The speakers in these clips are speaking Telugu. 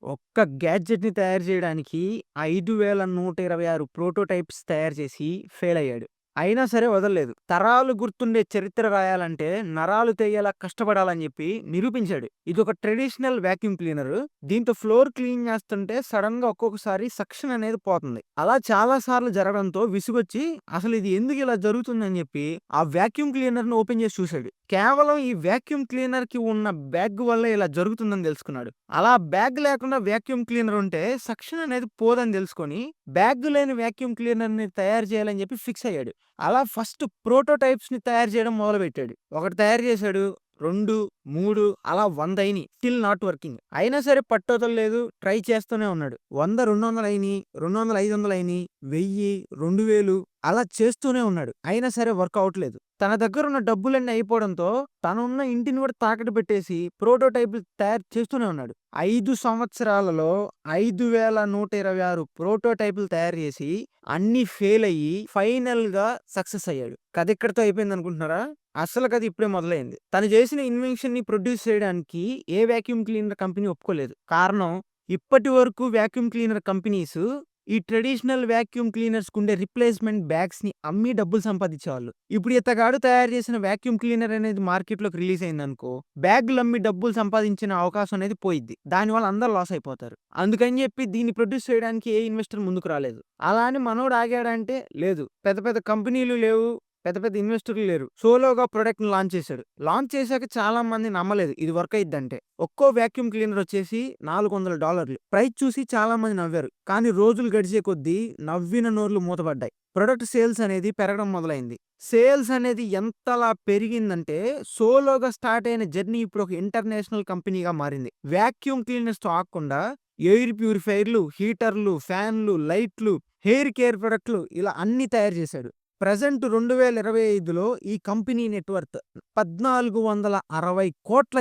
ఒక్క గ్యాడ్జెట్‌ని తయారు చేయడానికి 5126 ప్రోటోటైప్స్ తయారు చేసి ఫెయిల్ అయ్యాడు. అయినా సరే వదలలేదు. తరాలు గుర్తుండే చరిత్ర రాయాలంటే నరాలు తెగేలా కష్టపడాలని చెప్పి నిరూపించాడు. ఇదొక ట్రెడిషనల్ వాక్యూమ్ క్లీనరు. దీంతో ఫ్లోర్ క్లీన్ చేస్తుంటే సడెన్‌గా ఒక్కొక్కసారి సక్షన్ అనేది పోతుంది. అలా చాలా సార్లు జరగడంతో విసుగొచ్చి అసలు ఇది ఎందుకు ఇలా జరుగుతుందని చెప్పి ఆ వాక్యూమ్ క్లీనర్‌ని ఓపెన్ చేసి చూసాడు. కేవలం ఈ వాక్యూమ్ క్లీనర్‌కి ఉన్న బ్యాగ్ వల్లే ఇలా జరుగుతుందని తెలుసుకున్నాడు. అలా బ్యాగ్ లేకుండా వాక్యూమ్ క్లీనర్ ఉంటే సక్షన్ అనేది పోదని తెలుసుకొని బ్యాగ్ లేని వాక్యూమ్ క్లీనర్‌ని తయారు చేయాలని చెప్పి ఫిక్స్ అయ్యాడు. అలా ఫస్ట్ ప్రోటోటైప్స్‌ని తయారు చేయడం మొదలుపెట్టాడు. ఒకటి తయారు చేశాడు. 2, 3 అలా 100 అయినియి. Still not working. అయినా సరే పట్టొదలలేదు. ట్రై చేస్తూనే ఉన్నాడు. 100, 200 అయినియి. 200, 500 అయినియి. 1000, 2000 అలా చేస్తూనే ఉన్నాడు. అయినా సరే వర్క్ అవ్వట్లేదు. తన దగ్గరున్న డబ్బులన్నీ అయిపోవడంతో తనున్న ఇంటిని కూడా తాకట్టు పెట్టేసి ప్రోటోటైప్‌లు తయారు చేస్తూనే ఉన్నాడు. 5 సంవత్సరాలలో 5126 ప్రోటోటైప్‌లు తయారు చేసి అన్నీ ఫెయిల్ అయ్యి ఫైనల్‌గా సక్సెస్ అయ్యాడు. కథ ఇక్కడితో అయిపోయిందనుకుంటున్నారా? అసలు కథ ఇప్పుడే మొదలైంది. తను చేసిన ఇన్వెన్షన్‌ని ప్రొడ్యూస్ చేయడానికి ఏ వాక్యూమ్ క్లీనర్ కంపెనీ ఒప్పుకోలేదు. కారణం ఇప్పటి వరకు వాక్యూమ్ క్లీనర్ కంపెనీస్ ఈ ట్రెడిషనల్ వాక్యూమ్ క్లీనర్స్‌కుండే రిప్లేస్‌మెంట్ బ్యాగ్స్‌ని అమ్మి డబ్బులు సంపాదించేవాళ్ళు. ఇప్పుడు ఇతగాడు తయారు చేసిన వాక్యూమ్ క్లీనర్ అనేది మార్కెట్‌లోకి రిలీజ్ అయిందనుకో, బ్యాగులమ్మి డబ్బులు సంపాదించిన అవకాశం అనేది పోయిద్ది. దానివల్ల అందరూ లాస్ అయిపోతారు. అందుకని చెప్పి దీన్ని ప్రొడ్యూస్ చేయడానికి ఏ ఇన్వెస్టర్ ముందుకు రాలేదు. అలా అని మనోడు ఆగాడంటే లేదు. పెద్ద పెద్ద కంపెనీలు లేవు. పెద్ద పెద్ద ఇన్వెస్టర్లు లేరు. సోలోగా ప్రొడక్ట్‌ని లాంచ్ చేశాడు. లాంచ్ చేశాక చాలా మంది నమ్మలేదు ఇది వర్క్ అయిద్దంటే. ఒక్కో వాక్యూమ్ క్లీనర్ వచ్చేసి $400. ప్రైస్ చూసి చాలా మంది నవ్వారు. కానీ రోజులు గడిచే కొద్దీ నవ్విన నోర్లు మూతపడ్డాయి. ప్రొడక్ట్ సేల్స్ అనేది పెరగడం మొదలైంది. సేల్స్ అనేది ఎంతలా పెరిగిందంటే సోలోగా స్టార్ట్ అయిన జర్నీ ఇప్పుడు ఒక ఇంటర్నేషనల్ కంపెనీగా మారింది. వాక్యూమ్ క్లీనర్స్‌తో ఆగకుండా ఎయిర్ ప్యూరిఫైయర్‌లు, హీటర్‌లు, ఫ్యాన్‌లు, లైట్లు, హెయిర్ కేర్ ప్రొడక్ట్‌లు ఇలా అన్నీ తయారు చేశాడు. ప్రెజెంట్ 2025లో ఈ కంపెనీ నెట్‌వర్త్ $1460 కోట్ల.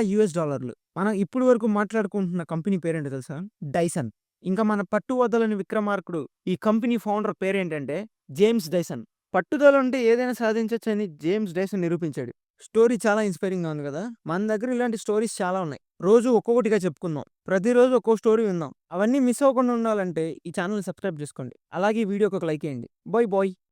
మనం ఇప్పటి వరకు మాట్లాడుకుంటున్న కంపెనీ పేరేంటో తెలుసా? డైసన్. ఇంకా మన పట్టు వదలని విక్రమార్కుడు ఈ కంపెనీ ఫౌండర్ పేరేంటంటే జేమ్స్ డైసన్. పట్టుదల ఉంటే ఏదైనా సాధించొచ్చని జేమ్స్ డైసన్ నిరూపించాడు. స్టోరీ చాలా ఇన్స్పైరింగ్‌గా ఉంది కదా! మన దగ్గర ఇలాంటి స్టోరీస్ చాలా ఉన్నాయి. రోజు ఒక్కొక్కటిగా చెప్పుకుందాం. ప్రతిరోజు ఒక్కో స్టోరీ విందాం. అవన్నీ మిస్ అవ్వకుండా ఉండాలంటే ఈ ఛానెల్‌ని సబ్స్క్రైబ్ చేసుకోండి. అలాగే ఈ వీడియోకి ఒక లైక్ ఎయండి. Bye bye.